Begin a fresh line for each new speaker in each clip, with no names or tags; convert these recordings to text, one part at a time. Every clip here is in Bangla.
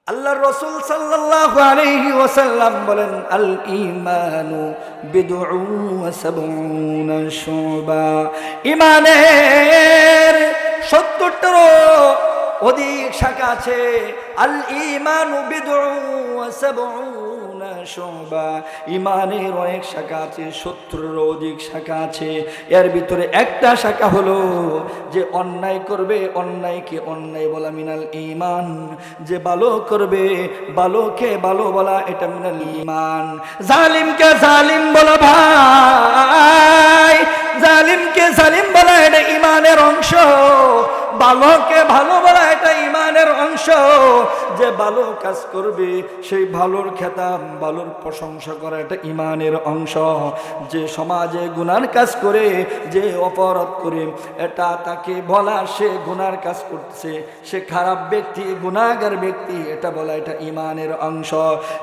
আল্লাহর রাসূল সাল্লাল্লাহু আলাইহি ওয়াসাল্লাম বলেন, আল ঈমানু বিদউ ওয়া সাবউনা শুবা। ঈমানের ৭০টারও অধিক শাখা আছে। আল ঈমানু বিদউ ওয়া সাবউনা শুবা। ঈমানের অনেক শাখা আছে, ৭০-এরও অধিক শাখা আছে। এর ভিতরে একটা শাখা হলো যে অন্যায় করবে, অন্যায়কে অন্যায় বলা মিনাল ঈমান। যে ভালো করবে, ভালোকে ভালো বলা, এটা মিনাল ঈমান। জালিমকে জালিম বলা ভাই, জালিমকে জালিম বলা এটা ঈমানের অংশ। ভালোকে ভালো বলা এটা ঈমানের অংশ। যে ভালো কাজ করবে সেই ভালোর খেতাব, ভালোর প্রশংসা করা এটা ঈমানের অংশ। যে সমাজে গুনার কাজ করে, যে অপরাধ করে, এটা তাকে বলা সে গুনার কাজ করছে, সে খারাপ ব্যক্তি, গুনাহগার ব্যক্তি, এটা বলা এটা ঈমানের অংশ।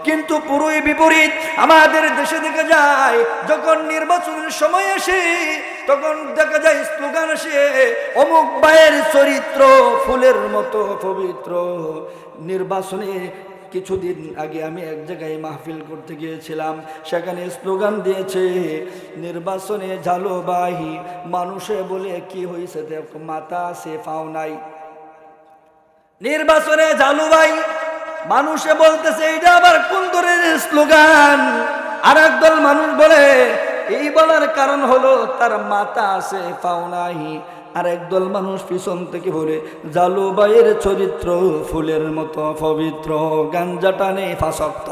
কিন্তু পুরোই বিপরীত। আমাদের দেশে দেখা যায় যখন নির্বাচনের সময় আসে তখন দেখা যায় স্লোগান আসে, অমুক ভাইয়ের চরিত্র ফুলের মতো পবিত্র। নির্বাচনে কিছুদিন আগে আমি এক জায়গায় মাহফিল করতে গিয়েছিলাম, সেখানে স্লোগান দিয়েছে, নির্বাচনে ঝালুবাহি। মানুষে বলে কি হয়েছে, দেখো মাথা আছে পাও নাই। নির্বাচনে ঝালুবাই, মানুষে বলতেছে এটা আবার কোন ধরনের স্লোগান। আর একদল মানুষ বলে, এই বলার কারণ হলো তার মাথা আছে পাও নাই। আর একদল মানুষ পিছন থেকে বলে, জালুবাইয়ের চরিত্র ফুলের মতো পবিত্র। গাঞ্জা টানে ৫ ওয়াক্ত,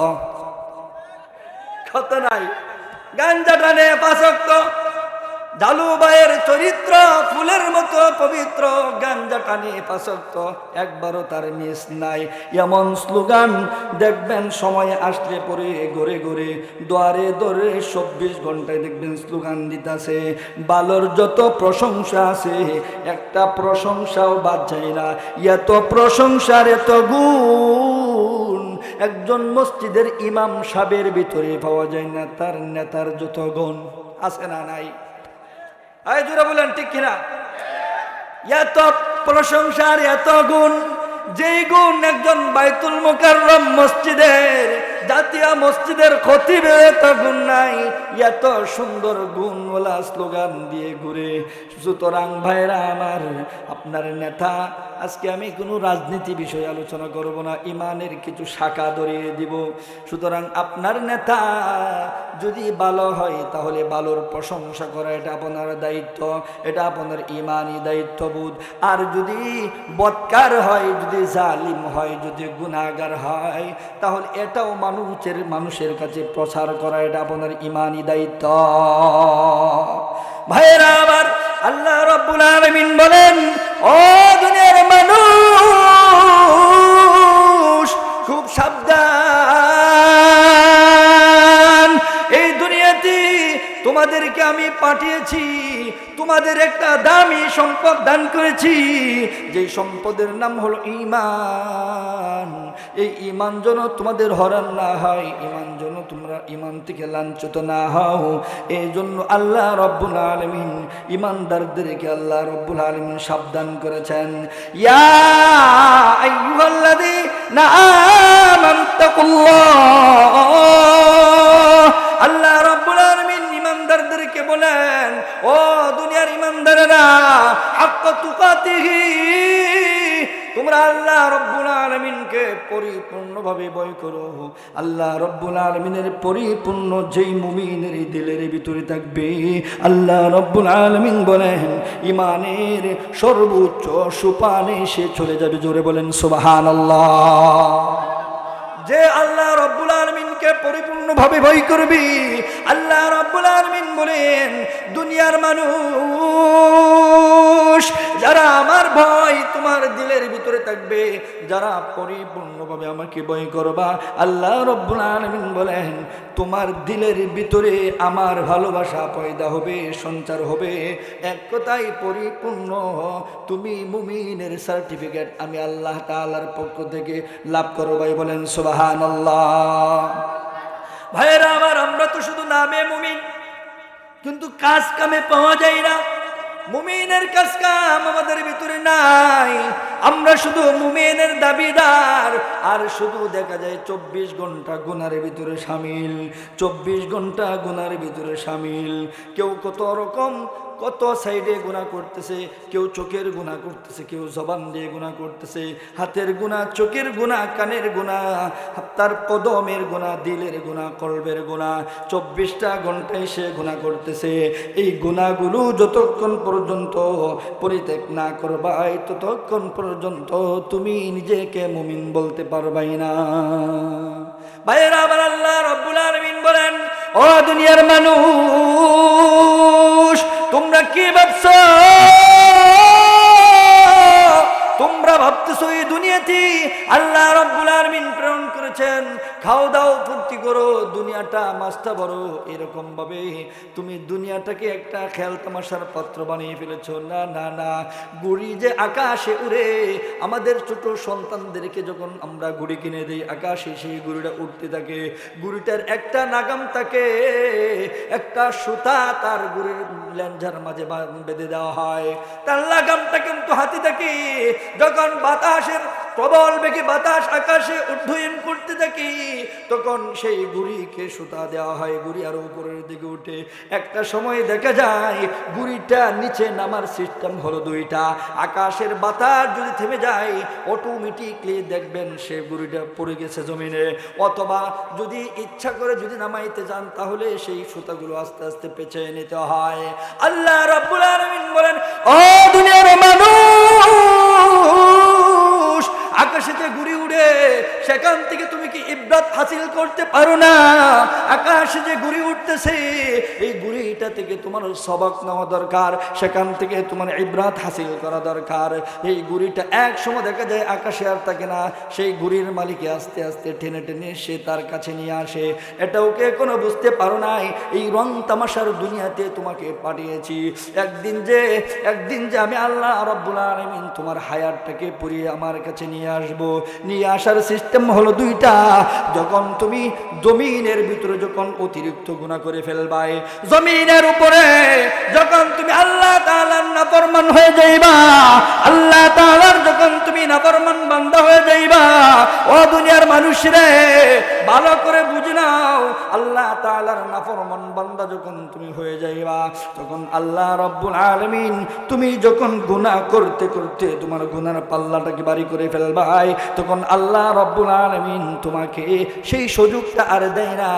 কত নাই, গাঞ্জা টানে ৫ ওয়াক্ত। জালুবাইয়ের চরিত্র ফুলের মতো পবিত্র, গাঞ্জা টানে ৫ ওয়াক্ত, একবারও তার মিস নাই। এমন স্লোগান দেখবেন সময় আসলে পরে ঘরে ঘরে দ্বারে দ্বারে ২৪ ঘন্টায় দেখবেন স্লোগান দিতেছে। বালোর যত প্রশংসা আছে একটা প্রশংসাও বাদ যায় না। এত প্রশংসার এত গুণ একজন মসজিদের ইমাম সাহেবের ভিতরে পাওয়া যায় না, তার নেতার যত গুণ আছে না নাই? আয় জোরে বলেন ঠিক কিনা? এত প্রশংসার এত গুণ, যেই গুণ একজন বাইতুল মুকাররম মসজিদের, জাতীয় মসজিদের খতিবের এত গুণ নাই। এত সুন্দর গুণওয়ালা স্লোগান দিয়ে ঘুরে। সুতরাং ভাইরা আমার, আপনার নেতা, আজকে আমি কোনো রাজনীতি বিষয়ে আলোচনা করব না, ইমানের কিছু শাখা ধরিয়ে দিব। সুতরাং আপনার নেতা যদি ভালো হয় তাহলে ভালোর প্রশংসা করা এটা আপনার দায়িত্ব, এটা আপনার ইমানি দায়িত্ববোধ। আর যদি বদকার হয়, যদি জালিম হয়, যদি গুনাহগার হয়, তাহলে এটাও মানুষের কাছে প্রচার করা এটা আপনার ইমানি দায়িত্ব। ভাইরা আমার, আল্লাহ রাব্বুল আলামিন বলেন, ও দুনিয়ার মানুষ খুব সাবধান। এই দুনিয়াতে তোমাদেরকে আমি পাঠিয়েছি, তোমাদের একটা দামি সম্পদ দান করেছি, যে সম্পদের নাম হলো ঈমান। এই ঈমান যেন তোমাদের হরণ না হয়, ঈমান যেন তোমরা ঈমান থেকে লাঞ্ছিত না হও। এই জন্য আল্লাহ রাব্বুল আলামিন ঈমানদারদেরকে আল্লাহ রাব্বুল আলামিন সাবধান করেছেন। ইয়া আইয়ুহাল্লাযীনা আমানুত্তাকুল্লাহ। আল্লাহ রাব্বুল আলামিন ঈমানদারদেরকে বলেন, ও দুনিয়ার ঈমানদারেরা, হাক্কা তুকাতিহি, তোমরা আল্লাহ রাব্বুল আলামিনকে পরিপূর্ণভাবে ভয় করো। আল্লাহ রাব্বুল আলামিনের পরিপূর্ণ যেই মুমিনের দিলের ভিতরে থাকবে, আল্লাহ রাব্বুল আলামিন বলেন ঈমানের সর্বোচ্চ সোপানে সে চলে যাবে। জোরে বলেন সুবহানাল্লাহ। যে আল্লাহ রাব্বুল আলামিনকে পরিপূর্ণভাবে ভয় করবি, আল্লাহ রাব্বুল আলামিন বলেন দুনিয়ার মানুষ যারা আমার ভয় তোমার দিলের ভিতরে থাকবে, যারা পরিপূর্ণভাবে আমাকে ভয় করবা, আল্লাহ রাব্বুল আলামিন বলেন তোমার দিলের ভিতরে আমার ভালোবাসা পয়দা হবে, সঞ্চার হবে। এক কথায় পরিপূর্ণ তুমি মুমিনের সার্টিফিকেট আমি আল্লাহ তাআলার পক্ষ থেকে লাভ করো। ভাই বলেন সুবহানাল্লাহ। ভাইরা আমার, আমরা তো শুধু নামে মুমিন, কিন্তু কাজ কামে পাওয়া যায় না। মুমিনের কাজ কাম আমাদের ভিতরে নাই। আমরা শুধু মুমিনের দাবিদার, আর শুধু দেখা যায় 24 ঘন্টা গুনার ভিতরে শামিল, 24 ঘন্টা গুনার ভিতরে শামিল। কেউ কত রকম কত সাইডে গুনাহ করতেছে, কেউ চোখের গুনাহ করতেছে, কেউ জবান দিয়ে গুনাহ করতেছে, হাতের গুনাহ, চোখের গুনাহ, কানের গুনাহ, তার কদমের গুনাহ, দিলের গুনাহ, কলবের গুনাহ, 24টা ঘন্টায় সে গুনাহ করতেছে। এই গুনাহগুলো যতক্ষণ পর্যন্ত পরিত্যাগ না করবাই ততক্ষণ পর্যন্ত তুমি নিজেকে মুমিন বলতে পারবাই না। ভাইয়েরা আমার, আল্লাহ রাব্বুল আলামিন বলেন, ও দুনিয়ার মানুষ, তোমরা কি ভাবছো? তোমরা ভাবতেছো এই দুনিয়াতে আল্লাহ রাব্বুল আলামিন প্রেরণ করেছেন, খাও দাও ফুর্তি করো, দুনিয়াটা মাস্তা বড়, এরকম ভাবে তুমি দুনিয়াটাকে একটা খেল তামাশার পাত্র বানিয়ে ফেলেছো। না না না, গুড়ি যে আকাশে উড়ে, আমাদের ছোট সন্তানদেরকে যখন আমরা গুড়ি কিনে দিই, আকাশে সেই গুড়িটা উঠতে থাকে, গুড়িটার একটা নাগাম থাকে, একটা সুতা তার গুড়ির লেঞ্জার মাঝে বেঁধে দেওয়া হয়, তার লাগামটা কিন্তু হাতে থাকে। যখন বাতাসের প্রবল বেগে বাতাস আকাশে উড্ডয়ন করতে থাকে, তখন সেই গুড়িকে সুতা দেওয়া হয়, গুড়ি আরো উপরের দিকে উঠে। একটা সময় দেখা যায় গুড়িটা নিচে নামার সিস্টেম হলো দুইটা। আকাশের বাতাস যদি থেমে যায়, অটোমেটিকলি দেখবেন সে গুড়িটা পড়ে গেছে জমিনে, অথবা যদি ইচ্ছা করে যদি নামাইতে যান, তাহলে সেই সুতাগুলো আস্তে আস্তে পেঁচিয়ে নিতে হয়। আল্লাহ রাব্বুল আলামিন বলেন, ও দুনিয়ার মানুষ, আকাশেতে গুড়ি উড়ে, সেখান থেকে তুমি কি ইবরাত হাসিল করতে পারো না? আকাশে যে গুড়ি উঠতেছে, এই গুড়িটা থেকে তোমার সবক নেওয়া দরকার, সেখান থেকে তোমার ইবরাত হাসিল করা দরকার। এই গুড়িটা এক সময় দেখা যায় আকাশে আর থাকে না, সেই গুড়ির মালিকে আস্তে আস্তে টেনে টেনে সে তার কাছে নিয়ে আসে। এটাও কে কোনো বুঝতে পারো নাই, এই রং তামাশার দুনিয়াতে তোমাকে পাঠিয়েছি। একদিন যে আমি আল্লাহ রাব্বুল আলামিন তোমার হায়াতটাকে পুরিয়ে আমার কাছে নিয়ে আসবো। নিয়ে আসার সিস্টেম হলো দুইটা। যখন তুমি জমিনের ভিতরে যখন অতিরিক্ত গুনাহ করে ফেলবাই, জমিনের উপরে যখন তুমি আল্লাহ তাআলার নাফরমান হয়ে যাইবা, আল্লাহ তাআলার যখন তুমি নাফরমান বান্দা হয়ে যাইবা, ও দুনিয়ার মানুষরে ভালো করে বুঝে নাও, আল্লাহ তাআলার নাফরমান বান্দা যখন তুমি হয়ে যাইবা, তখন আল্লাহ রাব্বুল আলামিন তুমি যখন গুনাহ করতে করতে তোমার গুনার পাল্লাটাকে ভারী করে ফেলবাই, তখন আল্লাহ রাব্বুল আলামিন তোমাকে সেই সুযোগটা আর দেয় না।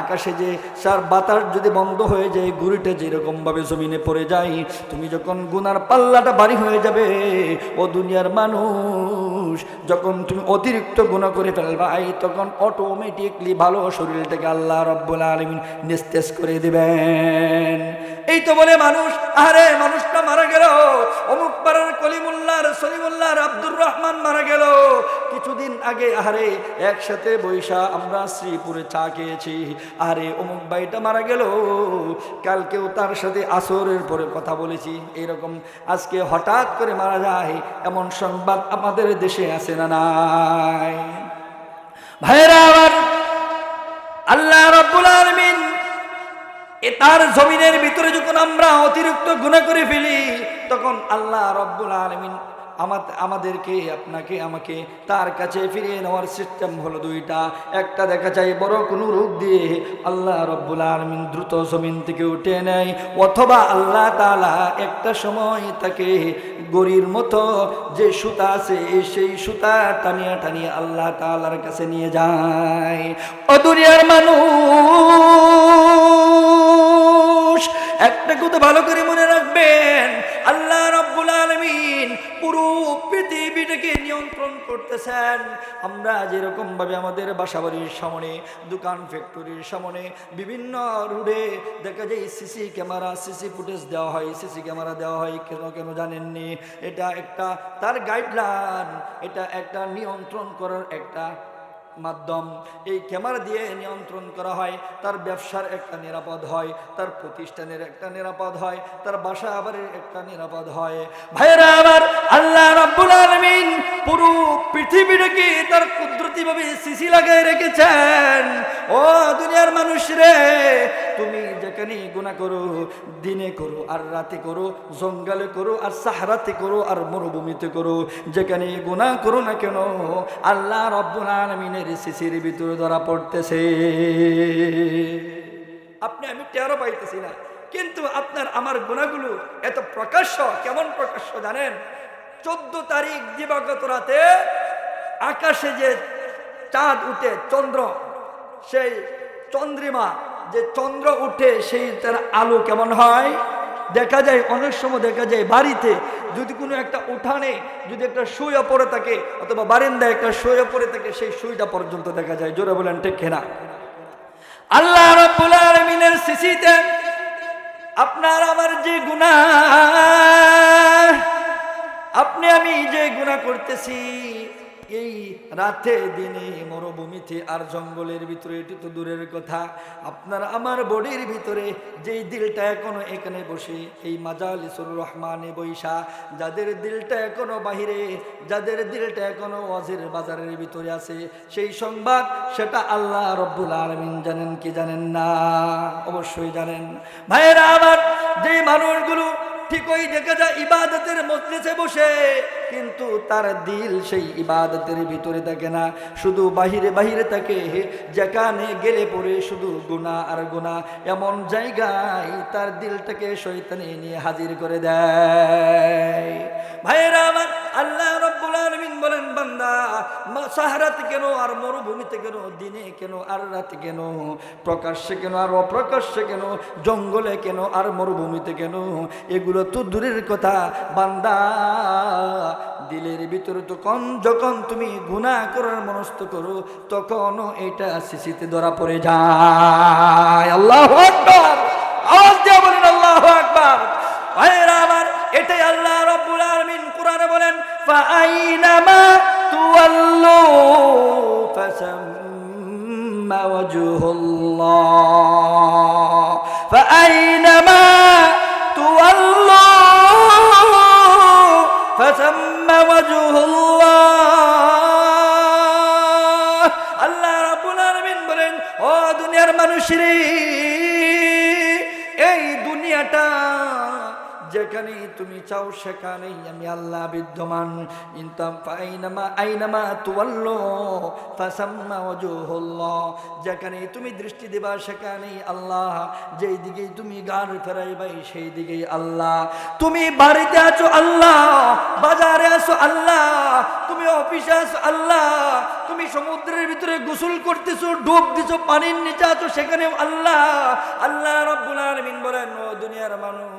আকাশে যে সার বাতাস যদি বন্ধ হয়ে যায়, গুড়িটা যেরকম ভাবে জমিনে পড়ে যায়, তুমি যখন গুনার পাল্লাটা ভারী হয়ে যাবে, ও দুনিয়ার মানুষ, যখন তুমি অতিরিক্ত গুনাহ করে ফেলবাই, তখন অটোমেটিকলি ভালো শরীরটাকে আল্লাহ রাব্বুল আলামিন নিস্তেজ করে দিবেন। এই তো বলে মানুষ, আরে মানুষটা মারা গেল, অমুক পাড়ার কলিমুল্লাহর সলিমুল্লাহর আব্দুর রহমান মারা গেল কিছুদিন আগে, আরে একসাথে বৈশা আমরা শ্রীপুরে চা খেয়েছি, আরে অমুক ভাইটা মারা গেল, কালকেও তার সাথে আসরের পরে কথা বলেছি, এরকম আজকে হঠাৎ করে মারা যায়, এমন সংবাদ আমাদের দেশে আছে না নাই? ভাইরা আমার, আল্লাহ রাব্বুল আলামিন তার জমিনের ভিতরে যখন আমরা অতিরিক্ত গুনাহ করে ফেলি, তখন আল্লাহ রাব্বুল আলামিন আমাদেরকে, আপনাকে, আমাকে তার কাছে ফিরিয়ে নেওয়ার সিস্টেম হলো দুইটা। একটা দেখা যায় বড় কোনো রোগ দিয়ে আল্লাহ রাব্বুল আলামিন দ্রুত জমিন থেকে উঠে নেয়, অথবা আল্লাহ তাআলা একটা সময় তাকে গড়ির মতো যে সুতা আছে, সেই সুতা টানিয়া টানিয়া আল্লাহ তাআলার কাছে নিয়ে যায়। ও দুনিয়ার মানুষ, একটা কথা ভালো করে মনে রাখবেন, আল্লাহ রাব্বুল আলামিন পুরো পৃথিবীটাকে নিয়ন্ত্রণ করতেছেন। আমরা যেরকম ভাবে আমাদের বাসাবাড়ির সামনে, দোকান ফ্যাক্টরির সামনে, বিভিন্ন রোডে দেখা যায় সিসি ক্যামেরা, সিসি ফুটেজ দেওয়া হয়, সিসি ক্যামেরা দেওয়া হয়। কেন জানেননি? এটা একটা তার গাইডলাইন, এটা একটা নিয়ন্ত্রণ করার একটা মাধ্যম। এই ক্যামেরা দিয়ে নিয়ন্ত্রণ করা হয়, তার ব্যবসার একটা নিরাপদ হয়, তার প্রতিষ্ঠানের একটা নিরাপদ হয়, তার বাসা বাড়ির একটা নিরাপদ হয়। ভাইরা আবার আল্লাহ রাব্বুল আলামিন পুরো পৃথিবীটাকে তার কুদরতিভাবে সিসি লাগায় রেখেছেন। ও দুনিয়ার মানুষ রে, তুমি যেখানে গুনাহ করো, দিনে করো আর রাতে করো, জঙ্গলে করো আর সাহারাতে করো আর মরুভূমিতে করো, যেখানে গুনাহ করো না কেন আল্লাহ রাব্বুল আলামিনের সিসির ভিতরে ধরা পড়তেছে। আপনি আমি টেরও পাইতেছি না, কিন্তু আপনার আমার গুনাহগুলো এত প্রকাশ্য। কেমন প্রকাশ্য জানেন? 14 তারিখ দিবাগত রাতে আকাশে যে চাঁদ উঠে, চন্দ্র, সেই চন্দ্রিমা যে চন্দ্র উঠে, সেই তার আলো কেমন হয় দেখা যায়। অনেক সময় দেখা যায় বাড়িতে যদি কোনো একটা উঠানে যদি একটা শুয়ে পড়ে থাকে, অথবা বারান্দায় একটা শুয়ে পড়ে থাকে, সেই সুইটা পর্যন্ত দেখা যায়। জোরে বলেন ঠিক কিনা? আল্লাহ রাব্বুল আলামিনের সিসিতে আপনার আমার যে গুনাহ, আপনি আমি যে গুনাহ করতেছি এই রাতে দিনে মরুভূমিতে আর জঙ্গলের ভিতরে, এটি তো দূরের কথা, আপনার আমার বডির ভিতরে যেই দিলটা এখনো এখানে বসে এই মাজালিসুর রহমানে বৈশা, যাদের দিলটা এখনো বাহিরে, যাদের দিলটা এখনো ওয়াজের বাজারের ভিতরে আছে, সেই সংবাদ সেটা আল্লাহ রব্বুল আলামিন জানেন কি জানেন না? অবশ্যই জানেন। ভাইয়েরা আমার, যেই মানুষগুলো ঠিকই দেখা যায় ইবাদতের মজলিসে বসে, কিন্তু তার দিল সেই ইবাদতের ভিতরে থাকে না, শুধু বাহিরে বাহিরে থাকে, যেখানে গেলে পরে শুধু গুনাহ আর গুনাহ, এমন জায়গায় তার দিলটাকে শয়তানি নিয়ে হাজির করে দেয়। ভাইয়েরা আমার, আল্লাহ রাব্বুল আলামিন বলেন, বান্দা সাহারাতে কেন আর মরুভূমিতে কেন, দিনে কেন আর রাতে কেন, প্রকাশ্যে কেন আর অপ্রকাশ্যে কেন, জঙ্গলে কেন আর মরুভূমিতে কেন, এগুলো তো দূরের কথা বান্দা, দিলের ভিতরে তো যখন তুমি গুনাহ করার মনস্থ করো, তখনও এটা সিসিতে ধরা পড়ে যায়। আল্লাহু আকবার! আওয়াজ দিয়ে বলেন আল্লাহু আকবার! ভাইয়েরা আমার, এটাই আল্লাহ রাব্বুল আলামিন কোরআনে বলেন, ফাআইনামা তুওয়াল্লু ফাসাম্মা ওয়াজহুল্লাহ, ফাআইনামা তুওয়াল্লু ফাসাম্মা ওয়াজহুল্লাহ। আল্লাহ রাব্বুল আলামিন বলেন, ও দুনিয়ার মানুষেরা, এই দুনিয়াটা যেখানে তুমি চাও সেখানেই আমি আল্লাহ বিদ্যমান। আইনামা তুওয়াল্লু ফাসাম্মা ওয়াজহুল্লাহ, যেখানে তুমি দৃষ্টি দিবা সেখানেই আল্লাহ, যেই দিকে তুমি গান ফেরাইবাই সেই দিকেই আল্লাহ। তুমি বাড়িতে আছো আল্লাহ, বাজারে আছো আল্লাহ, তুমি অফিসে আছো আল্লাহ, তুমি সমুদ্রের ভিতরে গোসল করতেছো, ডুব দিছো, পানির নিচে আছো, সেখানেও আল্লাহ। আল্লাহ রাব্বুল আলামিন বলেন, ও দুনিয়ার মানুষ,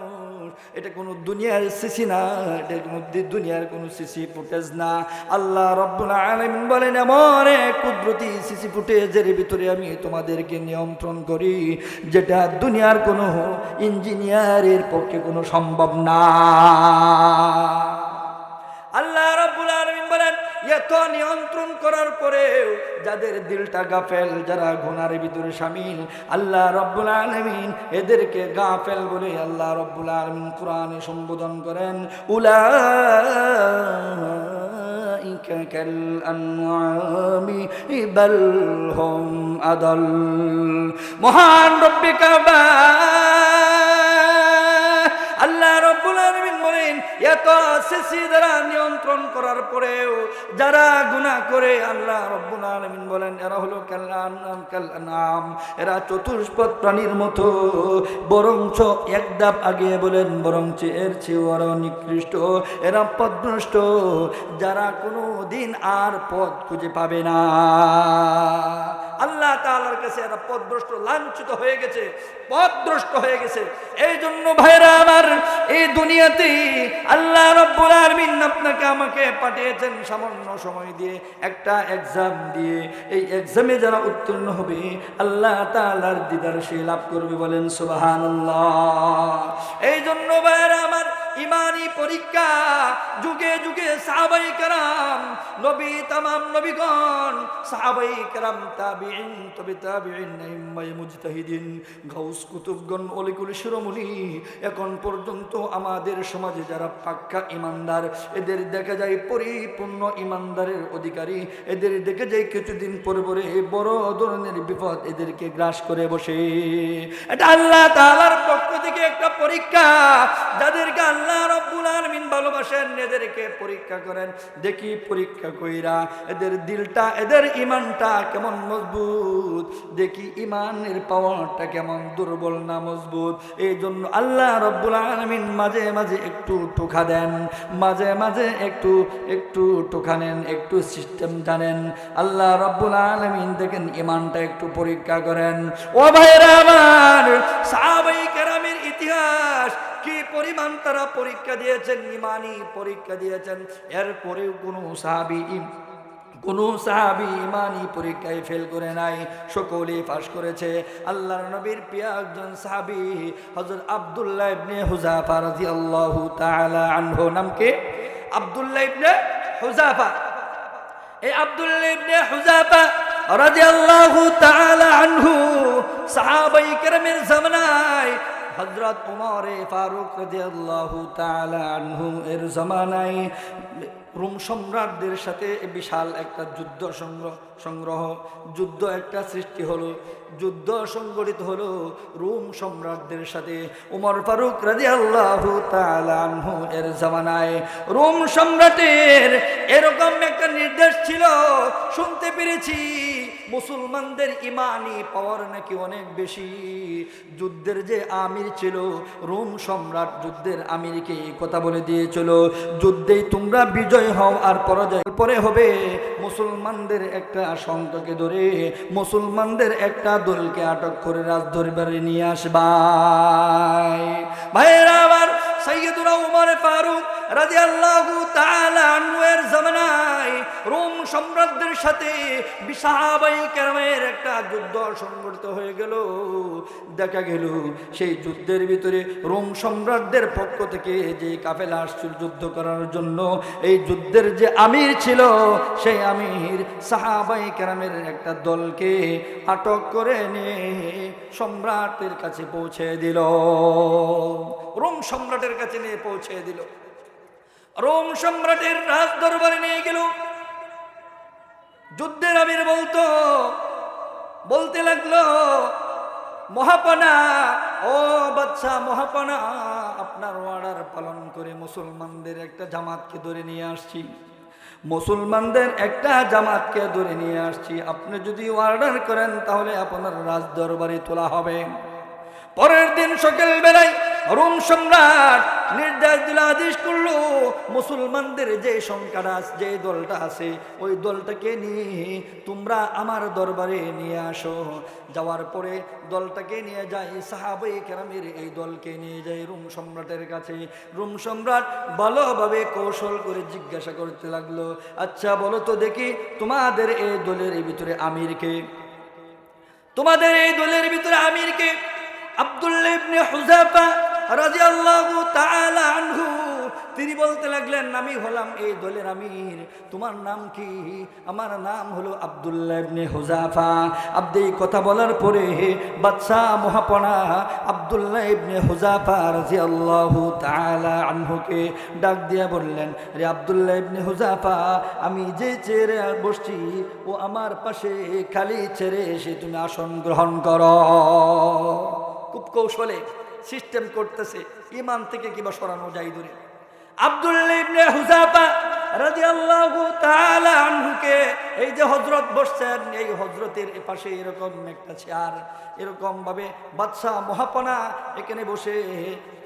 এটা কোনো দুনিয়ার সিসি না, এটার মধ্যে দুনিয়ার কোনো সিসি ফুটেজ না। আল্লাহ রাব্বুল আলামিন বলেন, এমন এক কুদরতি সিসি ফুটেজের ভিতরে আমি তোমাদেরকে নিয়ন্ত্রণ করি, যেটা দুনিয়ার কোনো ইঞ্জিনিয়ারের পক্ষে কোনো সম্ভব না। আল্লাহ রাব্বুল আলামিন বলেন, এত নিয়ন্ত্রণ করার পরেও যাদের দিলটা গাফেল, যারা গুনার ভিতরে শামিল, আল্লাহ রাব্বুল আলামিন এদেরকে গাফেল বলে আল্লাহ রাব্বুল আলামিন কোরআনে সম্বোধন করেন, উলাইকা কাল আনআমি বাল হুম আদাল। মহান রব্বে কাবা আল্লাহ রাব্বুল আলামিন বলেন, এত সিসি দ্বারা নিয়ন্ত্রণ করার পরেও যারা গুনাহ করে, আল্লাহ রাব্বুল আলামিন বলেন, এরা হলো কাল আনআম, এরা চতুষ্পদ প্রাণীর মতো, বরঞ্চ এক ধাপ আগে বলেন, বরঞ্চ এর চেয়ে আরো নিকৃষ্ট, এরা পথভ্রষ্ট, যারা কোনো দিন আর পথ খুঁজে পাবে না। আল্লাহ তাআলার কাছে এরা পথভ্রষ্ট, লাঞ্ছিত হয়ে গেছে, পথভ্রষ্ট হয়ে গেছে। এই জন্য ভাইরা আমার, এই দুনিয়াতে আল্লাহ রাব্বুল আলামিন আপনাকে আমাকে পাঠিয়েছেন সামান্য সময় দিয়ে, একটা এক্সাম দিয়ে। এই এক্সামে যারা উত্তীর্ণ হবে আল্লাহ তাআলার দিদার সে লাভ করবে, বলেন সুবহানাল্লাহ। এই জন্য ভাইরা আমার, ইমানি পরীক্ষা যুগে যুগে সাহাবাই কেরাম, নবী তামাম নবীগণ, সাহাবাই কেরাম, তাবিঈন, তবে তাবিঈন, আইম্মায়ে মুজতাহিদিন, গাউস কুতুবগণ, অলিকুল শিরোমণি, এখন পর্যন্ত আমাদের সমাজে যারা পাক্কা ইমানদার, এদের দেখা যায় পরিপূর্ণ ইমানদারের অধিকারী, এদের দেখে যায় কিছুদিন পরে পরে বড় ধরনের বিপদ এদেরকে গ্রাস করে বসে। এটা আল্লাহ তাআলার পক্ষ থেকে একটা পরীক্ষা। যাদেরকে আল্লাহ রাব্বুল আলামিন ভালোবাসেন এদেরকে পরীক্ষা করেন, দেখি পরীক্ষা কইরা এদের দিলটা, এদের ইমানটা কেমন মজবুত, দেখি ইমানের পাওয়ারটা কেমন দুর্বল না মজবুত। এই জন্য আল্লাহ রাব্বুল আলামিন মাঝে মাঝে একটু টোকা দেন, মাঝে মাঝে একটু একটু টোকা নেন, একটু সিস্টেম জানেন। আল্লাহ রাব্বুল আলামিন দেখেন ইমানটা একটু পরীক্ষা করেন। ও ভাইরা আমার, সাহাবায়ে কেরামের ইতিহাস কি পরিমাণ তারা পরীক্ষা দিয়েছেন, ইমানি পরীক্ষা দিয়েছেন। এরপরেও কোনো সাহাবী ইমানি পরীক্ষায় ফেল করে নাই, সকলেই পাস করেছে। আল্লাহর নবীর প্রিয় একজন সাহাবী হযরত আব্দুল্লাহ ইবনে হুযাফা রাদিয়াল্লাহু তাআলা আনহু, নাম কি? আব্দুল্লাহ ইবনে হুযাফা। এই আব্দুল্লাহ ইবনে হুযাফা রাদিয়াল্লাহু তাআলা আনহু সাহাবায়ে কেরামের জামানায় হযরত ওমর ফারুক রাদিয়াল্লাহু তাআলা আনহু এর জামানায় রোম সম্রাটদের সাথে বিশাল একটা যুদ্ধ একটা সৃষ্টি হলো, যুদ্ধ সংগঠিত হলো রোম সম্রাটদের সাথে। ওমর ফারুক রাদিয়াল্লাহু তাআলা আনহু এর জামানায় রোম সম্রাটের এরকম একটা নির্দেশ ছিল, শুনতে পেরেছি মুসলমানদের ইমানি পাওয়ার নাকি অনেক বেশি। যুদ্ধের যে আমির ছিল রোম সম্রাট, যুদ্ধের আমিরকে এই কথা বলে দিয়েছিল, যুদ্ধেই তোমরা বিজয় হও আর পরাজয় পরে হবে মুসলমানদের একটা সংঘকে ধরে, মুসলমানদের একটা দলকে আটক করে রাজদরবারে নিয়ে আসবা। ভাইরা আমার, সাইয়্যিদুনা ওমর ফারুক রাদিয়াল্লাহু তাআলা আনহু এর জামানায় রোম সম্রাটদের সাথে সাহাবায়ে কেরামের একটা যুদ্ধ সংঘটিত হয়ে গেল। দেখা গেল সেই যুদ্ধের ভিতরে রোম সম্রাটদের পক্ষ থেকে যে কাফেলা আসছিল যুদ্ধ করার জন্য, এই যুদ্ধের যে আমির ছিল সেই আমির সাহাবায়ে কেরামের একটা দলকে আটক করে নিয়ে সম্রাটের কাছে পৌঁছে দিল, রোম সম্রাটের কাছে নিয়ে পৌঁছে দিল। রোম সম্রাটের রাজ দরবারে নিয়ে গেল। যুদ্ধের আমির বলতে লাগলো, মহাপনা, ও বাদশা মহাপনা, আপনার অর্ডার পালন করে মুসলমানদের একটা জামাতকে ধরে নিয়ে আসছি, মুসলমানদের একটা জামাতকে ধরে নিয়ে আসছি, আপনি যদি অর্ডার করেন তাহলে আপনার রাজ দরবারে তোলা হবে। পরের দিন সকাল বেলায় রোম সম্রাট নির্দেশ দিল, আদেশ করলো, মুসলমানদের যে সংখ্যাটা যে দলটা আছে ওই দলটাকে নিয়ে তোমরা আমার দরবারে নিয়ে আসো। যাওয়ার পরে দলটাকে নিয়ে যায়, সাহাবায়ে কেরামের এই দলকে নিয়ে যায় রোম সম্রাটের কাছে। রোম সম্রাট ভালোভাবে কৌশল করে জিজ্ঞাসা করতে লাগলো, আচ্ছা বলো তো দেখি, তোমাদের এই দলের ভিতরে আমিরকে? তোমাদের এই দলের ভিতরে আমিরকে? আব্দুল্লাহ ইবনে হুযাফা রাদিয়াল্লাহু তাআলা আনহু তিনি বলতে লাগলেন, আমি হলাম এই দলের আমির। তোমার নাম কি? আমার নাম হলো আব্দুল্লাহ ইবনে হুযাফা। আব্দে কথা বলার পরে বাদশা মহাপনা আব্দুল্লাহ ইবনে হুযাফা রাদিয়াল্লাহু তাআলা আনহুকে ডাক দিয়া বললেন, রে আব্দুল্লাহ ইবনে হুযাফা, আমি যে চেয়ারে বসছি ও আমার পাশে খালি চেয়ারে এসে তুমি আসন গ্রহণ করো। খুব কৌশলে সিস্টেম করতেছে, ইমান থেকে কিবা সরানো যায় দূরে। আব্দুল্লাহ ইবনে হুযাফা রাদিয়াল্লাহু তাআলা আনহুকে এই যে হযরত বসছেন, এই হযরতের পাশে এরকম একটা চেয়ার, এরকম ভাবে বাদশা মহাপনা এখানে বসে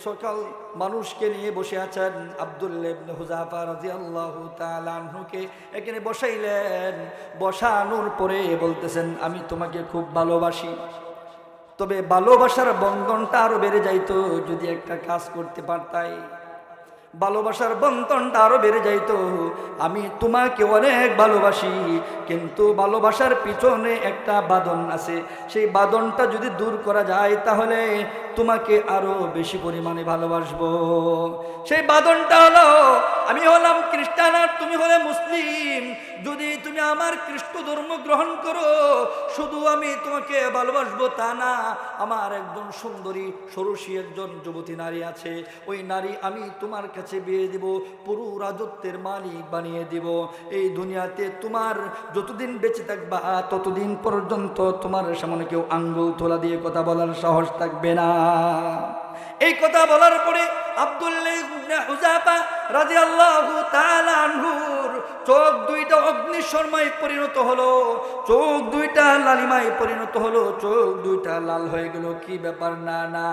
সকল মানুষকে নিয়ে বসে আছেন। আব্দুল্লাহ ইবনে হুযাফা রাদিয়াল্লাহু তাআলা আনহুকে এখানে বসাইলেন। বসানোর পরে বলতেছেন, আমি তোমাকে খুব ভালোবাসি, তবে ভালোবাসার বন্ধনটা আরো বেড়ে যাইতো যদি একটা কাজ করতে পারতাই। ভালোবাসার বন্ধনটা আরো বেড়ে যাইতো। আমি তোমাকে অনেক ভালোবাসি, কিন্তু ভালোবাসার পিছনে একটা বাঁধন আছে, সেই বাঁধনটা যদি দূর করা যায় তাহলে তোমাকে আরো বেশি পরিমাণে ভালোবাসবো। সেই বাঁধনটা হলো, আমি হলাম খ্রিস্টান আর তুমি হলে মুসলিম। যদি তুমি আমার খ্রিস্ট ধর্ম গ্রহণ করো, শুধু আমি তোমাকে ভালোবাসবো তা না, আমার একজন সুন্দরী ষোড়শী একজন যুবতী নারী আছে, ওই নারী আমি তোমার কাছে বিয়ে দিব, পুরো রাজত্বের মালিক বানিয়ে দিব। এই দুনিয়াতে তোমার যতদিন বেঁচে থাকবা ততদিন পর্যন্ত তোমার সামনে কেউ আঙ্গুল তোলা দিয়ে কথা বলার সাহস থাকবে না। এই কথা বলার পরে আব্দুল্লাহ ইবনে হুযাফা রাদিয়াল্লাহু তাআলা আনহুর চোখ দুইটা অগ্নিশর্মায় পরিণত হলো, চোখ দুইটা লালিমায় পরিণত হলো, চোখ দুইটা লাল হয়ে গেল। কি ব্যাপার? না না,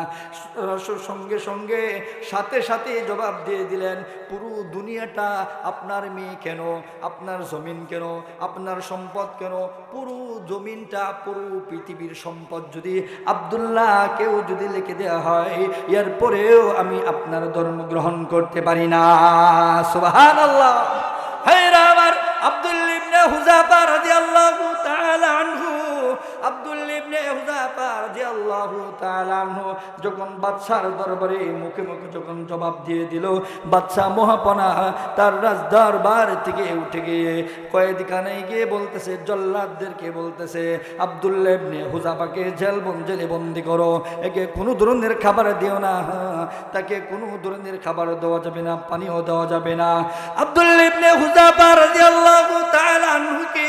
সঙ্গে সঙ্গে সাথে সাথে জবাব দিয়ে দিলেন, পুরো দুনিয়াটা আপনার মেয়ে কেন, আপনার জমিন কেন, আপনার সম্পদ কেন, পুরো জমিনটা পুরো পৃথিবীর সম্পদ যদি আব্দুল্লাহ কেউ যদি লিখে দেওয়া হয়, এরপরেও আমি আপনার ধর্ম গ্রহণ করতে পারি না। সুবহানাল্লাহ। হায়রা আমার আব্দুল্লাহ ইবনে হুযাফা রাদিয়াল্লাহু তাআলা আনহু, আব্দুল্লাহ ইবনে হুযাফা রাদিয়াল্লাহু তাআলা আনহু যখন বাদশার দরবারে মুখে মুখে যখন জবাব দিয়ে দিল, বাদশা মহাপনা তার রাজদরবার থেকে উঠে গিয়ে কয়েদিখানায় গিয়ে বলতেছে, জল্লাদদেরকে বলতেছে, আব্দুল্লাহ ইবনে হুযাফাকে জেলে বন্দি করো, একে কোনো ধরনের খাবার দিও না, তাকে কোনো ধরনের খাবার দেওয়া যাবে না, পানিও দেওয়া যাবে না। আব্দুল্লাহ ইবনে হুযাফা রাদিয়াল্লাহু তাআলা আনহুকে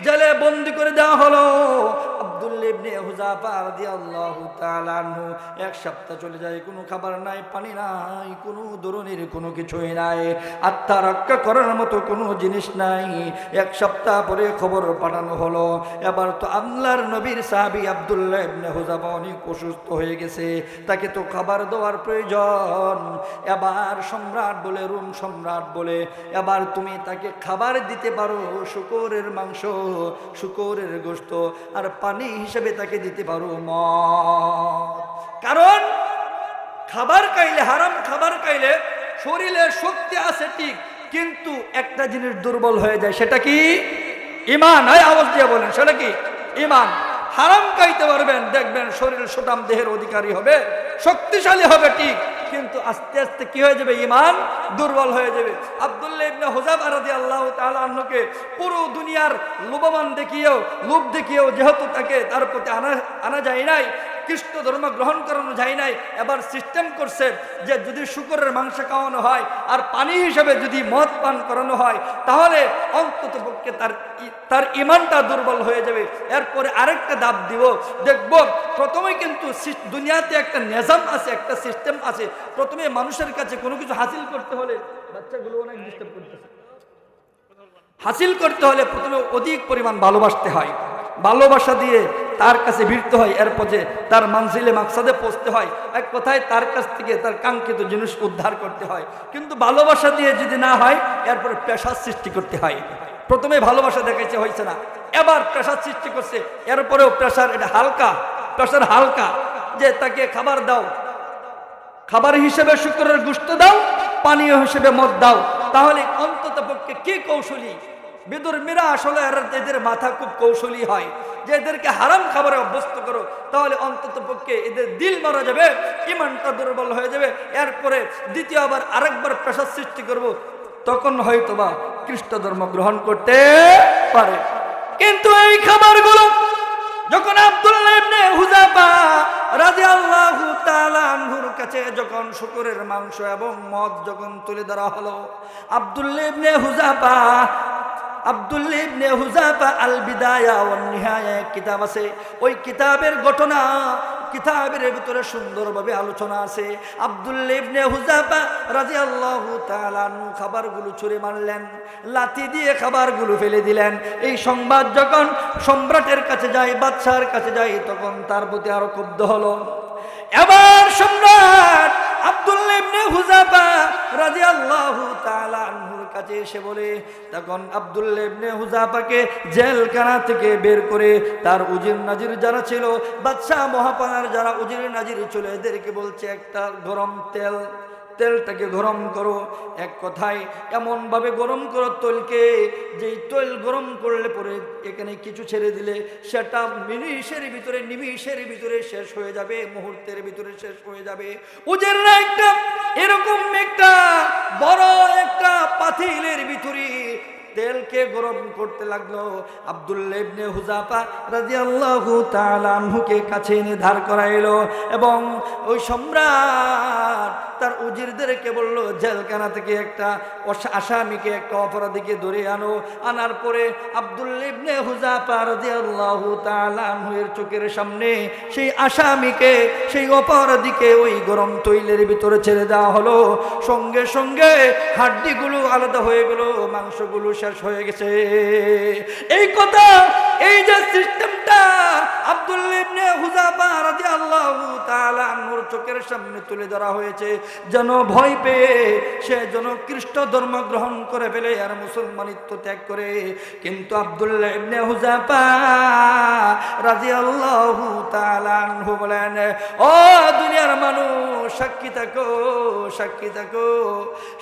জেলে বন্দি করে দেওয়া হলো। আব্দুল্লাহ ইবনে হুযাফা রাদিয়াল্লাহু তাআলা আনহু এক সপ্তাহ চলে যায়, কোনো খাবার নাই, পানি নাই, কোনো ধরনের কোনো কিছুই নাই, আত্মা রক্ষা করার মতো কোনো জিনিস নাই। এক সপ্তাহ পরে খবর পাঠানো হলো, এবার তো আল্লাহর নবীর সাহাবী আব্দুল্লাহ ইবনে হুযাফা অনেক অসুস্থ হয়ে গেছে, তাকে তো খাবার দেওয়ার প্রয়োজন। এবার সম্রাট বলে, রোম সম্রাট বলে, এবার তুমি তাকে খাবার দিতে পারো শুকরের মাংস, শুকরের গোশত, আর পানি হিসেবে তাকে দিতে পারো মদ। কারণ খাবার খাইলে, হারাম খাবার খাইলে শরীরে শক্তি আছে ঠিক, কিন্তু একটা জিনিস দুর্বল হয়ে যায়, সেটা কি? ঈমান। হয় আওয়াজ দিয়ে বলেন, সেটা কি? ঈমান। হারাম খাইতে পারবেন, দেখবেন শরীর সুঠাম দেহের অধিকারী হবে, শক্তিশালী হবে ঠিক, কিন্তু আস্তে আস্তে কি হয়ে যাবে? ঈমান দুর্বল হয়ে যাবে। আব্দুল্লাহ ইবনে হুযাফা রাদিয়াল্লাহু তাআলা আনহুকে পুরো দুনিয়ার লোভবান দেখিয়েও, লোভ দেখিয়েও যেহেতু তাকে তার প্রতি আনা যায় নাই, খ্রিস্ট ধর্ম গ্রহণ করানো যায় নাই, এবার সিস্টেম করছে যে যদি শুকরের মাংস খাওয়ানো হয় আর পানি হিসেবে যদি মদ পান করানো হয়, তাহলে অন্তত পক্ষে তার ঈমানটা দুর্বল হয়ে যাবে। এরপরে আরেকটা দাব দিব, দেখব প্রথমে কিন্তু দুনিয়াতে একটা নিজাম আছে, একটা সিস্টেম আছে। প্রথমে মানুষের কাছে কোনো কিছু হাসিল করতে হলে, বাচ্চাগুলো অনেক ডিস্টার্ব করতেছে, হাসিল করতে হলে প্রথমে অধিক পরিমাণ ভালোবাসতে হয়, ভালোবাসা দিয়ে তার কাছে ভিড়তে হয়, এরপরে তার মানজিলে মাকসাদে পৌঁছতে হয়, এক কথায় তার কাছ থেকে তার কাঙ্ক্ষিত জিনিস উদ্ধার করতে হয়। কিন্তু ভালোবাসা দিয়ে যদি না হয়, এরপরে পেশার সৃষ্টি করতে হয়। প্রথমে ভালোবাসা দেখাইছে, হয়েছে না, এবার পেশার সৃষ্টি করছে, এরপরেও প্রেশার, এটা হালকা, প্রেশার হালকা, যে তাকে খাবার দাও, খাবার হিসেবে শুকরের গোশত দাও, পানীয় হিসেবে মদ দাও, তাহলে অন্তত পক্ষে কি কৌশলী বিদুর্মীরা আসলে এদের মাথা খুব কৌশলী হয়, যে এদেরকে হারাম খাবারে অভ্যস্ত করো, তাহলে অন্তত পক্ষে এদের দিল মারা যাবে, ঈমানটা দুর্বল হয়ে যাবে। এরপরে দ্বিতীয়বার আরেকবার পেশার সৃষ্টি করব, তখন হয়তোবা খ্রিস্ট ধর্ম গ্রহণ করতে পারে। কিন্তু এই খাবারগুলো যখন আব্দুল্লাহ ইবনে হুযাফা রাদিয়াল্লাহু তাআলা আনহুর কাছে যখন শুকরের মাংস এবং মদ যখন তুলে ধরা হলো, আব্দুল্লাহ ইবনে হুযাফা আল বিদায়া ওয়ান নিহায়া কিতাব আছে, ওই কিতাবের ঘটনা, কিতাবের ভিতরে সুন্দরভাবে আলোচনা আছে। আব্দুল্লাহ ইবনে হুযাফা রাদিয়াল্লাহু তাআলা আনহু খাবারগুলো ছুঁড়ে মারলেন, লাথি দিয়ে খাবারগুলো ফেলে দিলেন। এই সংবাদ যখন সম্রাটের কাছে যায়, বাদশার কাছে যায়, তখন তার প্রতি আরো ক্ষুব্ধ হলো। এবার সম্রাট আব্দুল্লাহ ইবনে হুযাফা রাদিয়াল্লাহু তাআলা আনহুর কাছে এসে বলে, তখন আব্দুল্লাহ ইবনে হুযাফাকে জেলখানা থেকে বের করে তার উজির নাজির যারা ছিল, বাদশা মহাপানার যারা উজির নাজির ছিল, এদেরকে বলছে একটা গরম তেল তেলটাকে গরম করো, এক কথায় এমনভাবে গরম করো তৈলকে, যেই তৈল গরম করলে পরে এখানে কিছু ছেড়ে দিলে সেটা নিমিষের ভিতরে শেষ হয়ে যাবে, মুহূর্তের ভিতরে শেষ হয়ে যাবে। উজেররা একটা এরকম একটা বড় একটা পাতিলের ভিতরে তেলকে গরম করতে লাগলো। আব্দুল্লাহ ইবনে হুযাফা রাদিয়াল্লাহু তাআলা আনহুকে কাছে এনে ধার করাইলো এবং ওই সম্রাট তার উজিরদেরকে বলল, জেলখানা থেকে একটা আসামিকে, একটা অপরাধীকে ধরে আনো। আনার পরে আব্দুল্লাহ ইবনে হুযাফা রাদিয়াল্লাহু তাআলা আনহুর চোখের সামনে সেই আসামিকে, সেই অপরাধীকে ওই গরম তৈলের ভিতরে ছেড়ে দেওয়া হলো। সঙ্গে সঙ্গে হাড্ডিগুলো আলাদা হয়ে গেল, মাংসগুলো শেষ হয়ে গেছে। এই কথা, এই যে সিস্টেমটা আব্দুল্লাহ ইবনে হুযাফা রাদিয়াল্লাহু তাআলা আনহুর চোখের সামনে তুলে ধরা হয়েছে, যেন ভয় পেয়ে সে যেন খ্রিস্ট ধর্ম গ্রহণ করে ফেলে আর মুসলমানিত্ব ত্যাগ করে। কিন্তু আব্দুল্লাহ ইবনে হুযাফা রাদিয়াল্লাহু তাআলা আনহু বলেন, ও দুনিয়ার মানুষ, সাক্ষী থাকো, সাক্ষী থাকো,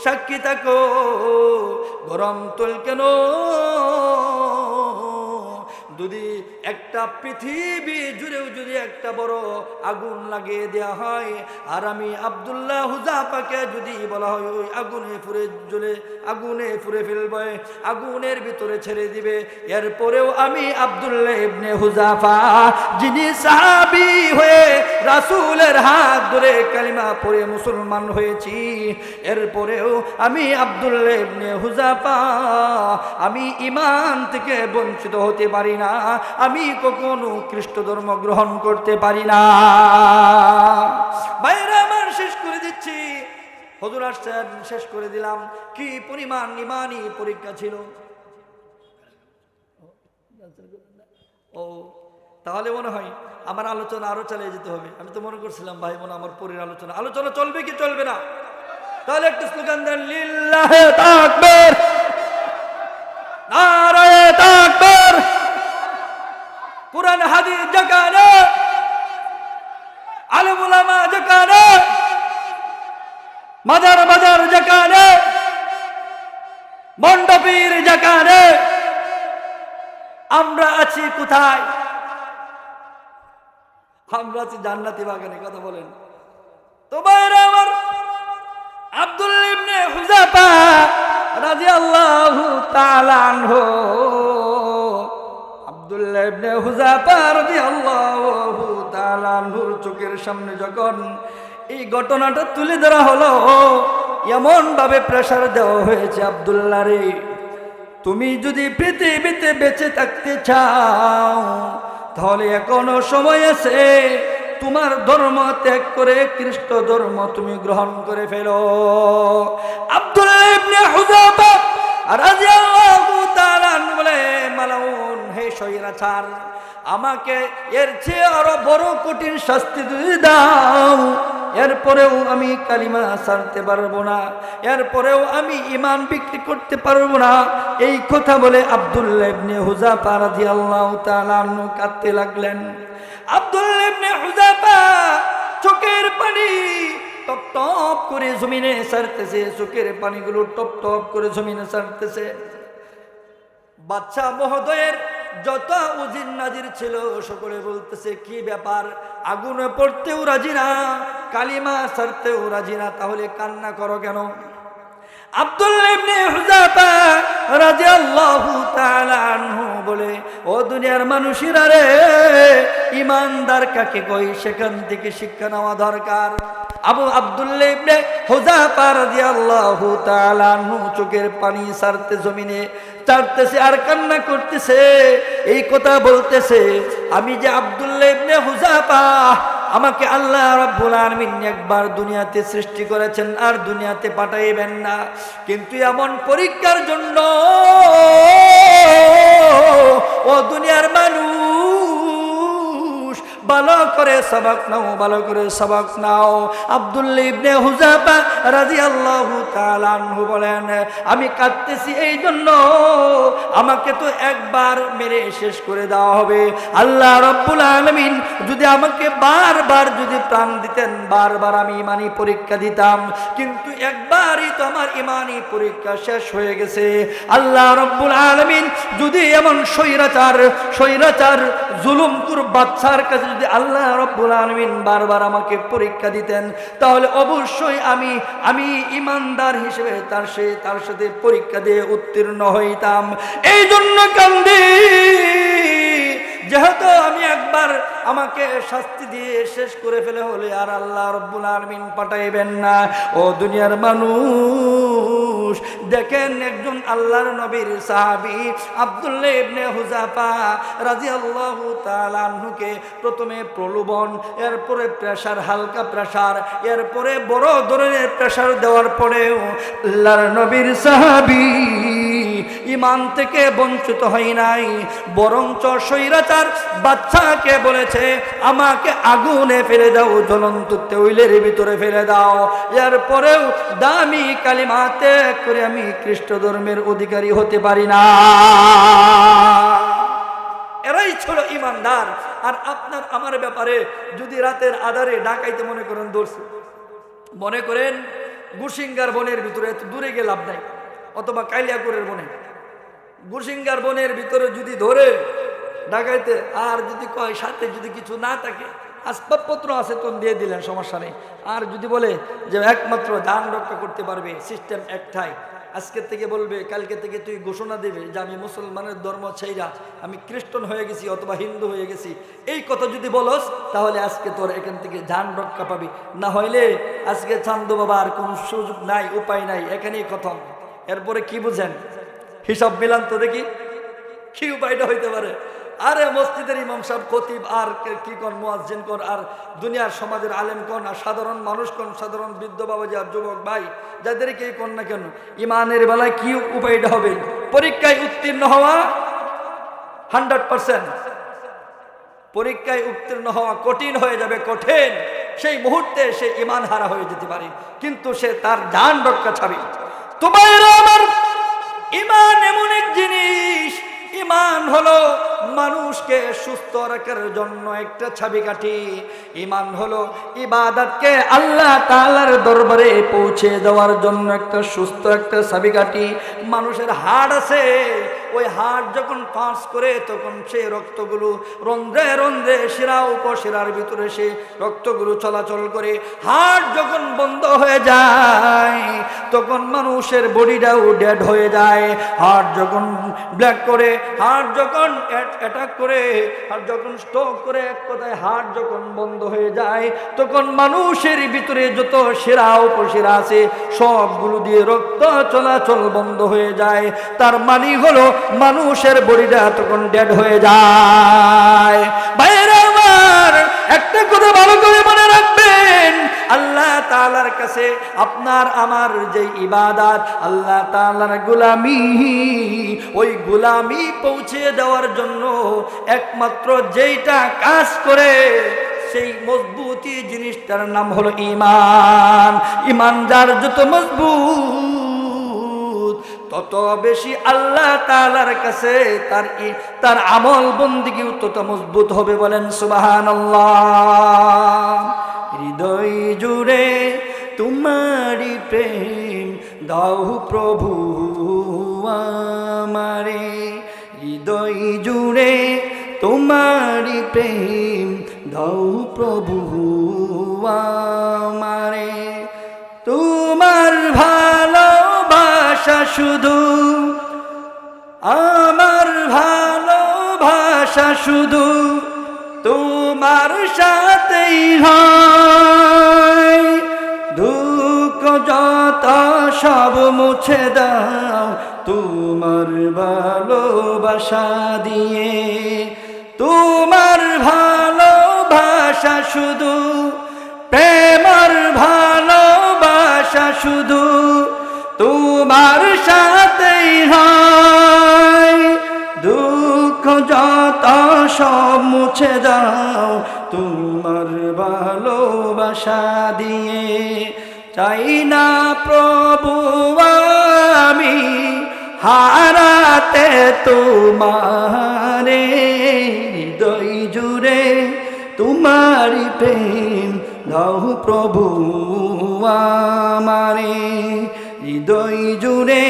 সাক্ষী থাকো, গরম তৈল কেন যদি একটা পৃথিবী জুড়েও যদি একটা বড় আগুন লাগিয়ে দেওয়া হয়, আর আমি আব্দুল্লাহ হুযাফাকে যদি বলা হয় ওই আগুনে পুড়ে জ্বলে আগুনে পুড়ে ফেলবে, আগুনের ভিতরে ছেড়ে দিবে, এরপরেও আমি আব্দুল্লাহ ইবনে হুযাফা, যিনি সাহাবী হয়ে রাসূলের হাত ধরে কালিমা পড়ে মুসলমান হয়েছি, এরপরেও আমি আব্দুল্লাহ ইবনে হুযাফা আমি ঈমান থেকে বঞ্চিত হতে পারি না, আমি কখনো খ্রিস্ট ধর্ম গ্রহণ করতে পারি না। বাইরে আমার শেষ করে দিচ্ছি, হুজুর আসছেন, শেষ করে দিলাম। কি পরিমাণ ঈমানি পরীক্ষা ছিল। ও তাহলে মনে হয় আমার আলোচনা আরো চালিয়ে যেতে হবে। আমি তো মনে করছিলাম ভাই মনে আমার পরের আলোচনা চলবে কি চলবে না। তাহলে একটু স্লোগান দেন, লিল্লাহে তাকবীর, নারায়ে তাকবীর। কুরআন হাদিস যেখানে, আলেম উলামা যেখানে, মাজার বাজার যেখানে, মণ্ডপীর যেখানে, আমরা আছি কোথায়? আমরা আছি জান্নাতি বাগানে। কথা বলেন তো ভাইরা আমার। আব্দুল্লাহ ইবনে হুযাফা রাদিয়াল্লাহু তাআলা আনহু, আব্দুল্লাহ ইবনে হুযাফা রাদিয়াল্লাহু তাআলা আনহুর চোখের সামনে যখন এই ঘটনাটা তুলে ধরা হলো, এমন ভাবে প্রেসার দেওয়া হয়েছে, আব্দুল্লাহ রে, তুমি যদি পৃথিবীতে বেঁচে থাকতে চাও তাহলে এখনো সময় আছে, তোমার ধর্ম ত্যাগ করে খ্রিস্ট ধর্ম তুমি গ্রহণ করে ফেলো। আব্দুল্লাহ ইবনে হুযাফা রাদিয়াল্লাহু তাআলা আনহু বলে, মালাউন, হে স্বৈরাচার, আমাকে এর চেয়ে আরো বড় কঠিন শাস্তি দিয়ে দাও, এরপরেও আমি কালিমা ছাড়তে পারবো না, এরপরেও আমি ঈমান বিক্রি করতে পারবো না। এই কথা বলে আব্দুল্লাহ ইবনে হুযাফা রাদিয়াল্লাহু তাআলা আনহু কাঁদতে লাগলেন। আব্দুল্লাহ ইবনে হুযাফা চোখের পানি টপ টপ করে জমিনে ছাড়তেছে, চোখের পানিগুলো টপ টপ করে জমিনে ছাড়তেছে। বাদশা মহোদয়ের যত উজির নাজির ছিল সকলে বলতেছে, কি ব্যাপার, আগুনে পড়তেও রাজি না, কালিমা ছাড়তেও রাজি না, তাহলে কান্না করো কেন? আব্দুল্লাহ ইবনে হুযাফা রাদিয়াল্লাহু তাআলা আনহু বলে, ও দুনিয়ার মানুষেরা রে, ঈমানদার কাকে কই সেখান থেকে শিক্ষা নেওয়া দরকার। আব্দুল্লাহ ইবনে হুযাফা রাদিয়াল্লাহু তাআলা আনহু চোখের পানি ছাড়তে জমিনে ছাড়তেছে আর কান্না করতেছে, এই কথা বলতেছে, আমি যে আব্দুল্লাহ ইবনে হুযাফা, আমাকে আল্লাহ রাব্বুল আলামিন একবার দুনিয়াতে সৃষ্টি করেছেন আর দুনিয়াতে পাঠাইবেন না, কিন্তু এমন পরীক্ষার জন্য ও দুনিয়ার মানুষ, ভালো করে সবক নাও, ভালো করে সবক নাও। আব্দুল্লাহ ইবনে হুযাফা রাদিয়াল্লাহু তাআলা আনহু বলেন, আমি কাঁদতেছি এই জন্য আমাকে তো একবার মেরে শেষ করে দেওয়া হবে। আল্লাহ রাব্বুল আলামিন যদি আমাকে বারবার যদি প্রাণ দিতেন, বারবার আমি ইমানি পরীক্ষা দিতাম, কিন্তু একবারই তো আমার ইমানি পরীক্ষা শেষ হয়ে গেছে। আল্লাহ রাব্বুল আলামিন যদি এমন স্বৈরাচার জুলুমখোর বাদশার কাছে যদি আল্লাহ রাব্বুল আলামিন বারবার আমাকে পরীক্ষা দিতেন, তাহলে অবশ্যই আমি ইমানদার হিসেবে তার সাথে পরীক্ষা দিয়ে উত্তীর্ণ হইতাম। এই জন্য কান্দি, যেহেতু আমি একবার আমাকে শাস্তি দিয়ে শেষ করে ফেলে হলে আর আল্লাহ রাব্বুল আলামিন পাঠাইবেন না। ও দুনিয়ার মানুষ, দেখেন একজন আল্লাহর নবীর সাহাবী আব্দুল্লাহ ইবনে হুযাফা রাদিয়াল্লাহু তাআলা আনহুকে প্রথমে প্রলোভন, এরপরে প্রেসার, হালকা প্রেসার, এরপরে বড় ধরনের প্রেসার দেওয়ার পরেও আল্লাহর নবীর সাহাবী ঈমান থেকে বঞ্চিত হয় নাই, বরঞ্চ স্বৈরাচার বাদশাকে বলেছে আমাকে আগুনে ফেলে দাও, জ্বলন্ত তৈলের ভিতরে ফেলে দাও, এরপরেও দামি কালিমা ত্যাগ করে আমি খ্রিস্ট ধর্মের অধিকারী হতে পারি না। এরাই ছিল ইমানদার। আর আপনার আমার ব্যাপারে যদি রাতের আধারে ডাকাইতে মনে করেন ধরছে, মনে করেন গুরসিঙ্গার বনের ভিতরে, এত দূরে গিয়ে লাভ নাই, অথবা কালিয়াকুরের বনে, গুরসিঙ্গার বনের ভিতরে যদি ধরে ডাকাইতে, আর যদি কয় সাথে যদি কিছু না থাকে, আসবাবপত্র আছে তো দিয়ে দিলেন, সমস্যা নেই। আর যদি বলে যে একমাত্র জান রক্ষা করতে পারবে সিস্টেম একটাই, আজকে থেকে বলবে, কালকে থেকে তুই ঘোষণা দেবে যে আমি মুসলমানের ধর্ম ছেইরা আমি খ্রিস্টান হয়ে গেছি অথবা হিন্দু হয়ে গেছি, এই কথা যদি বলস তাহলে আজকে তোর এখান থেকে জান রক্ষা পাবি, না হইলে আজকে চান্দু বাবা আর কোন সুযোগ নাই, উপায় নাই, এখানেই খতম। এরপরে কি বুঝেন? হিসাব মিলান তো দেখি কি উপায়টা হইতে পারে। আরে মসজিদের ইমাম সাহেব, খতিব, আর কি কোন মুয়াজ্জিন কোন, আর দুনিয়ার সমাজের আলেম কোন, আর সাধারণ মানুষ কোন, সাধারণ বৃদ্ধ বাবাজি আর যুবক ভাই যাদেরকেই কোন না কেন, ইমানের বেলায় কি উপায়টা হবে? পরীক্ষায় উত্তীর্ণ হওয়া 100%, পরীক্ষায় উত্তীর্ণ হওয়া কঠিন হয়ে যাবে, কঠিন। সেই মুহূর্তে সে ইমান হারা হয়ে যেতে পারে, কিন্তু সে তার জান রক্ষা ছাড়ে। তোমার আমার ইমান এমন এক জিনিস, ইমান হলো মানুষকে সুস্থ রাখার জন্য একটা চাবিকাঠি। ইমান হলো ইবাদতকে আল্লাহ তাআলার দরবারে পৌঁছে দেওয়ার জন্য একটা সুস্থ একটা চাবিকাঠি। মানুষের হাড় আছে, ওই হাড় যখন পাঁচ করে তখন সেই রক্তগুলো রন্ধ্রে রন্ধ্রে শিরা উপশিরার ভিতরে সে রক্তগুলো চলাচল করে। হাড় যখন বন্ধ হয়ে যায় তখন মানুষের বডিটাও ডেড হয়ে যায়। হাড় যখন ব্ল্যাক করে, হাড় যখন অ্যাটাক করে, হাড় যখন স্ট্রোক করে, এক কথায় হাড় যখন বন্ধ হয়ে যায় তখন মানুষের ভিতরে যত শিরা উপশিরা আছে সবগুলো দিয়ে রক্ত চলাচল বন্ধ হয়ে যায়। তার মানে হলো মানুষের বডিটা তখন ডেড হয়ে যায়। ভাইরা আমার, একটা কথা ভালো করে মনে রাখবেন, আল্লাহ তাআলার কাছে আপনার আমার যে ইবাদত, আল্লাহ তাআলার গোলামি, ওই গোলামি পৌঁছে দেওয়ার জন্য একমাত্র যেইটা কাজ করে সেই মজবুতি জিনিসটার নাম হলো ঈমান। ঈমান যার যত মজবুত তত বেশি আল্লাহ তাআলার কাছে তার আমল বন্দেগী তত মজবুত হবে। বলেন সুবহানাল্লাহ। হৃদয় জুড়ে তোমারি প্রেম দাও প্রভু আমারে, হৃদয় জুড়ে তোমারি প্রেম দাও প্রভু আমারে। তোমার ভালোবাসা শুধু আমার ভালোবাসা শুধু তোমার সাথেই হয়। দুঃখ যত সব মুছে দাও তোমার ভালোবাসা দিয়ে। তোমার ভালোবাসা শুধু, প্রেমার ভালোবাসা শুধু তোমার সাথেই হয়। দুঃখ যত সব মুছে দাও তোমার ভালোবাসা দিয়ে। চাই না প্রভু আমি হারাতে তোমারে, হৃদয় জুড়ে তোমারি প্রেম দাও প্রভু আমারে, হৃদয় জুড়ে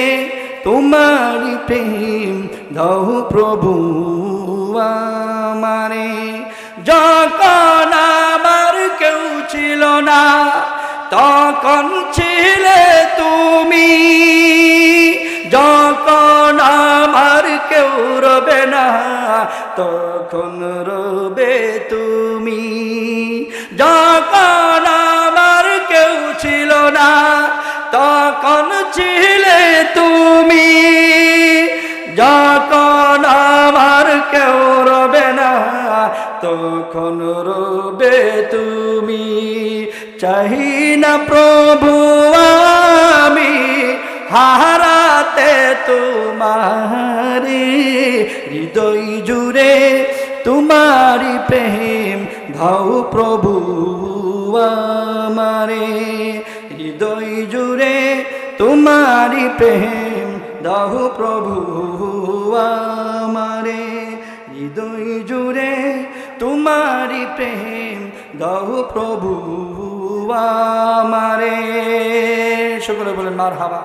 তোমারি প্রেম দাও প্রভু আমারে। যখন আমার কেউ ছিল না তখন ছিলে তুমি, যখন আমার কেউ রবে না তখন রবে তুমি, যখন আমার কেউ ছিল না তখন ছিলে তুমি, যখন আমার কেউ রবে না তখন রবে তুমি। চাই না প্রভু আমি হারাতে তোমারে, হৃদয় জুড়ে তোমারি প্রেম দাও প্রভু আমারে, হৃদয় জুড়ে তোমারি প্রেম দাও প্রভু আমারে, হৃদয় জুড়ে তোমারি প্রেম দাও প্রভু আমারে। সকলে বলেন মারহাবা।